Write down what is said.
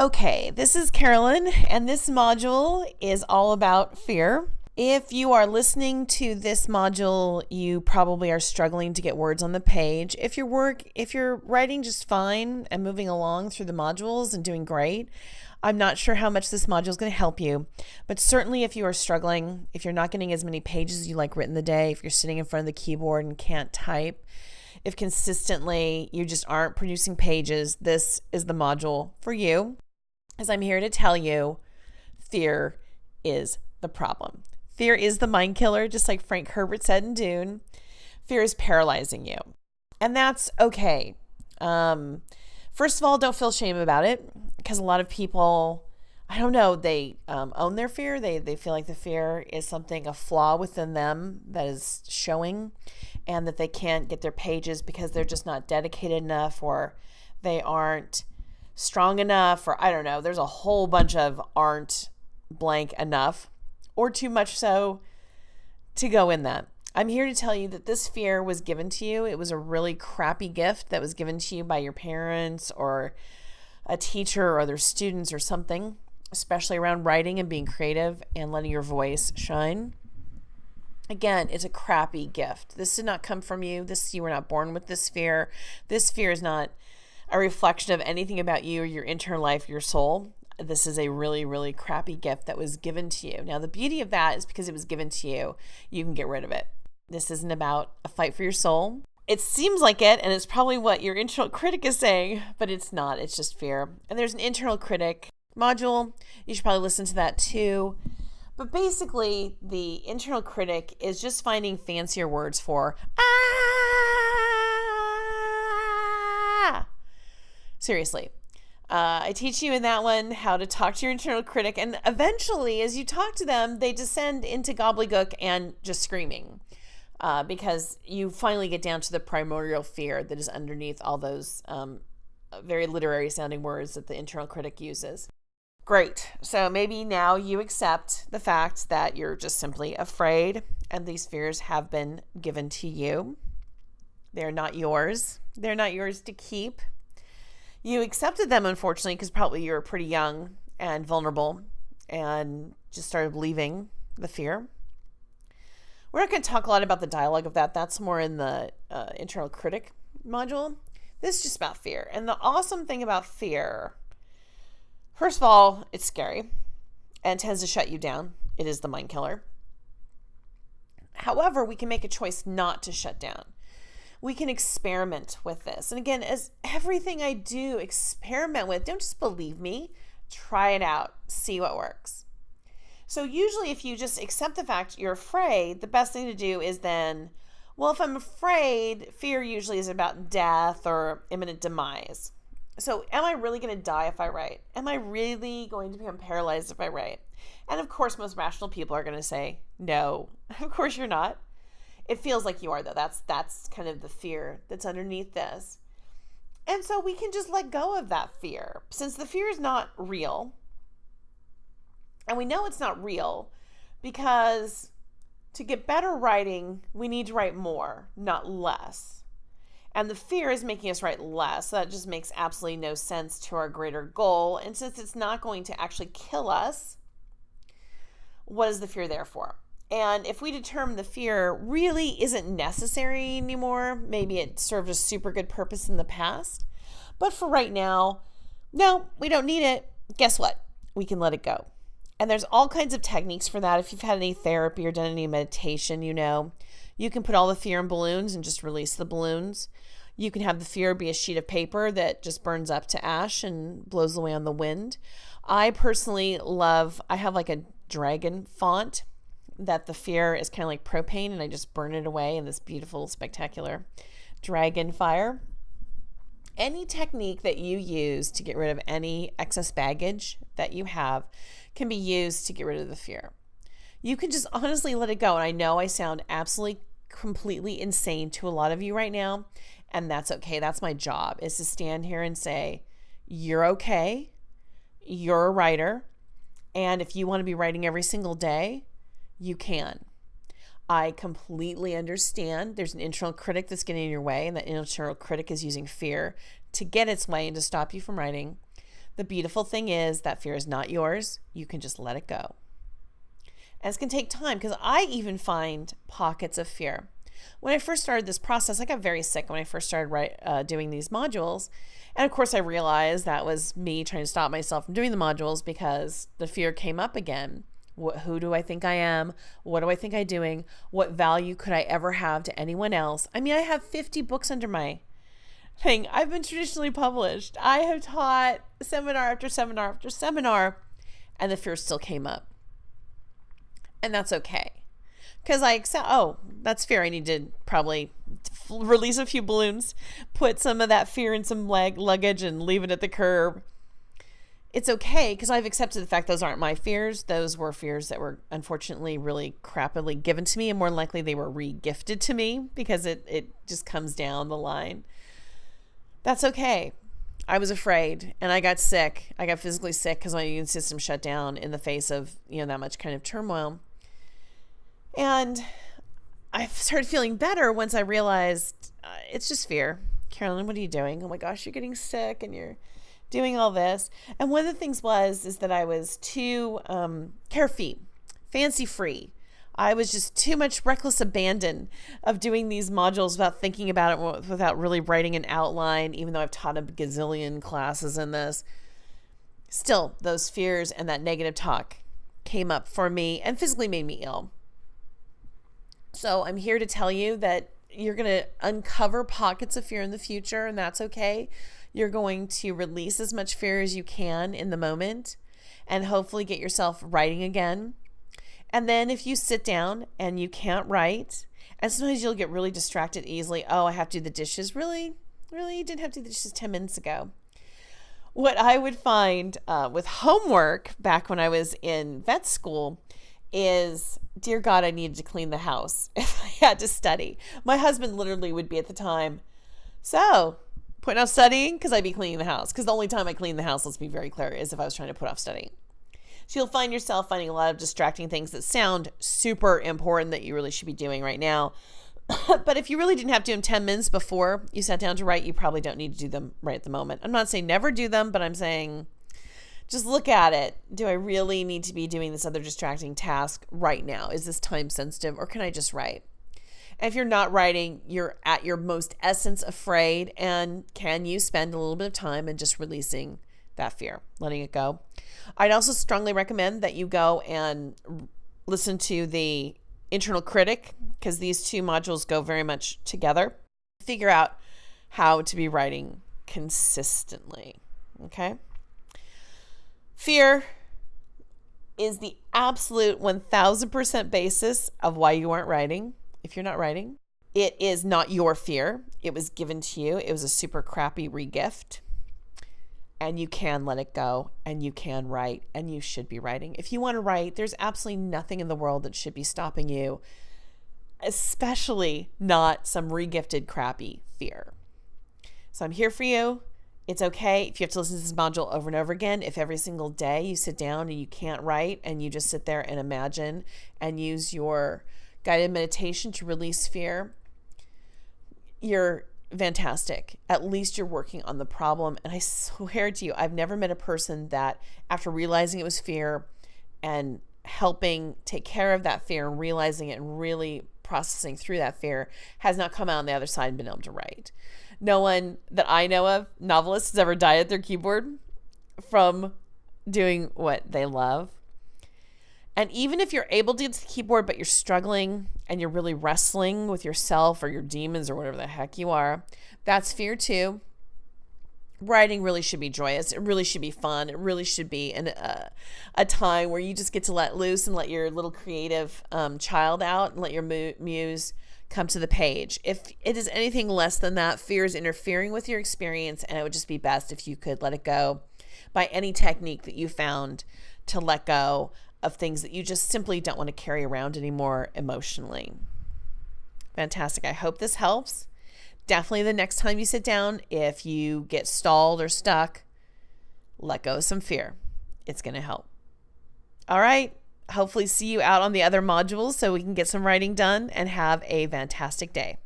Okay, this is Carolyn, and this module is all about fear. If you are listening to this module, you probably are struggling to get words on the page. If you're writing just fine and moving along through the modules and doing great, I'm not sure how much this module is going to help you, but certainly if you are struggling, if you're not getting as many pages as you like written the day, if you're sitting in front of the keyboard and can't type, if consistently you just aren't producing pages, this is the module for you. As I'm here to tell you, fear is the problem. Fear is the mind killer, just like Frank Herbert said in Dune. Fear is paralyzing you. And that's okay. First of all, don't feel shame about it, because a lot of people, I don't know, they own their fear. They feel like the fear is something, a flaw within them that is showing, and that they can't get their pages because they're just not dedicated enough, or they aren't strong enough, or I don't know. There's a whole bunch of aren't blank enough, or too much so to go in that. I'm here to tell you that this fear was given to you. It was a really crappy gift that was given to you by your parents or a teacher or other students or something, especially around writing and being creative and letting your voice shine. Again, it's a crappy gift. This did not come from you. You were not born with this fear. This fear is not a reflection of anything about you or your internal life, your soul. This is a really, really crappy gift that was given to you. Now, the beauty of that is because it was given to you, you can get rid of it. This isn't about a fight for your soul. It seems like it, and it's probably what your internal critic is saying, but it's not. It's just fear. And there's an internal critic module. You should probably listen to that too. But basically, the internal critic is just finding fancier words for seriously. I teach you in that one how to talk to your internal critic, and eventually, as you talk to them, they descend into gobbledygook and just screaming, because you finally get down to the primordial fear that is underneath all those very literary sounding words that the internal critic uses. Great. So maybe now you accept the fact that you're just simply afraid, and these fears have been given to you. They're not yours. They're not yours to keep. You accepted them, unfortunately, because probably you were pretty young and vulnerable and just started believing the fear. We're not going to talk a lot about the dialogue of that. That's more in the internal critic module. This is just about fear. And the awesome thing about fear, first of all, it's scary and tends to shut you down. It is the mind killer. However, we can make a choice not to shut down. We can experiment with this. And again, as everything I do, experiment with, don't just believe me, try it out, see what works. So usually if you just accept the fact you're afraid, the best thing to do is then, well, if I'm afraid, fear usually is about death or imminent demise. So am I really going to die if I write? Am I really going to become paralyzed if I write? And of course, most rational people are going to say, no, of course you're not. It feels like you are, though. That's kind of the fear that's underneath this. And so we can just let go of that fear. Since the fear is not real, and we know it's not real because to get better writing, we need to write more, not less. And the fear is making us write less. So that just makes absolutely no sense to our greater goal. And since it's not going to actually kill us, what is the fear there for? And if we determine the fear really isn't necessary anymore, maybe it served a super good purpose in the past, but for right now, no, we don't need it. Guess what? We can let it go. And there's all kinds of techniques for that. If you've had any therapy or done any meditation, you can put all the fear in balloons and just release the balloons. You can have the fear be a sheet of paper that just burns up to ash and blows away on the wind. I personally I have like a dragon font that the fear is kind of like propane, and I just burn it away in this beautiful, spectacular dragon fire. Any technique that you use to get rid of any excess baggage that you have can be used to get rid of the fear. You can just honestly let it go. And I know I sound absolutely, completely insane to a lot of you right now, and that's okay. That's my job, is to stand here and say, you're okay. You're a writer. And if you want to be writing every single day, you can. I completely understand there's an internal critic that's getting in your way, and that internal critic is using fear to get its way and to stop you from writing. The beautiful thing is that fear is not yours. You can just let it go. And it's going to take time, because I even find pockets of fear. When I first started this process, I got very sick when I first started doing these modules. And of course, I realized that was me trying to stop myself from doing the modules because the fear came up again. Who do I think I am? What do I think I'm doing? What value could I ever have to anyone else? I mean, I have 50 books under my thing. I've been traditionally published. I have taught seminar after seminar after seminar, and the fear still came up. And that's okay. Because I accept, that's fear. I need to probably release a few balloons, put some of that fear in some luggage and leave it at the curb. It's okay, because I've accepted the fact those aren't my fears. Those were fears that were unfortunately really crappily given to me, and more than likely they were re-gifted to me because it just comes down the line. That's okay. I was afraid, and I got sick. I got physically sick because my immune system shut down in the face of, that much kind of turmoil. And I started feeling better once I realized it's just fear. Carolyn, what are you doing? Oh my gosh, you're getting sick and you're doing all this. And one of the things is that I was too carefree, fancy free. I was just too much reckless abandon of doing these modules without thinking about it, without really writing an outline, even though I've taught a gazillion classes in this. Still, those fears and that negative talk came up for me and physically made me ill. So I'm here to tell you that you're going to uncover pockets of fear in the future, and that's okay. You're going to release as much fear as you can in the moment and hopefully get yourself writing again. And then if you sit down and you can't write, and sometimes you'll get really distracted easily. Oh, I have to do the dishes. Really? You didn't have to do the dishes 10 minutes ago. What I would find with homework back when I was in vet school is, dear God, I needed to clean the house if I had to study. My husband literally would be at the time, so putting off studying, because I'd be cleaning the house. Because the only time I clean the house, let's be very clear, is if I was trying to put off studying. So you'll find yourself finding a lot of distracting things that sound super important that you really should be doing right now. But if you really didn't have to do them 10 minutes before you sat down to write, you probably don't need to do them right at the moment. I'm not saying never do them, but I'm saying just look at it. Do I really need to be doing this other distracting task right now? Is this time sensitive, or can I just write? And if you're not writing, you're at your most essence afraid, and can you spend a little bit of time and just releasing that fear, letting it go? I'd also strongly recommend that you go and listen to the internal critic, because these two modules go very much together. Figure out how to be writing consistently, okay? Fear is the absolute 1000% basis of why you aren't writing. If you're not writing, it is not your fear. It was given to you. It was a super crappy regift. And you can let it go, and you can write, and you should be writing. If you want to write, there's absolutely nothing in the world that should be stopping you, especially not some regifted crappy fear. So I'm here for you. It's okay if you have to listen to this module over and over again. If every single day you sit down and you can't write and you just sit there and imagine and use your guided meditation to release fear, you're fantastic. At least you're working on the problem. And I swear to you, I've never met a person that, after realizing it was fear and helping take care of that fear and realizing it and really processing through that fear, has not come out on the other side and been able to write. No one that I know of, novelists, has ever died at their keyboard from doing what they love. And even if you're able to get to the keyboard, but you're struggling and you're really wrestling with yourself or your demons or whatever the heck you are, that's fear too. Writing really should be joyous. It really should be fun. It really should be a time where you just get to let loose and let your little creative child out and let your muse come to the page. If it is anything less than that, fear is interfering with your experience, and it would just be best if you could let it go by any technique that you found to let go of things that you just simply don't want to carry around anymore emotionally. Fantastic. I hope this helps. Definitely the next time you sit down, if you get stalled or stuck, let go of some fear. It's going to help. All right. Hopefully see you out on the other modules so we can get some writing done, and have a fantastic day.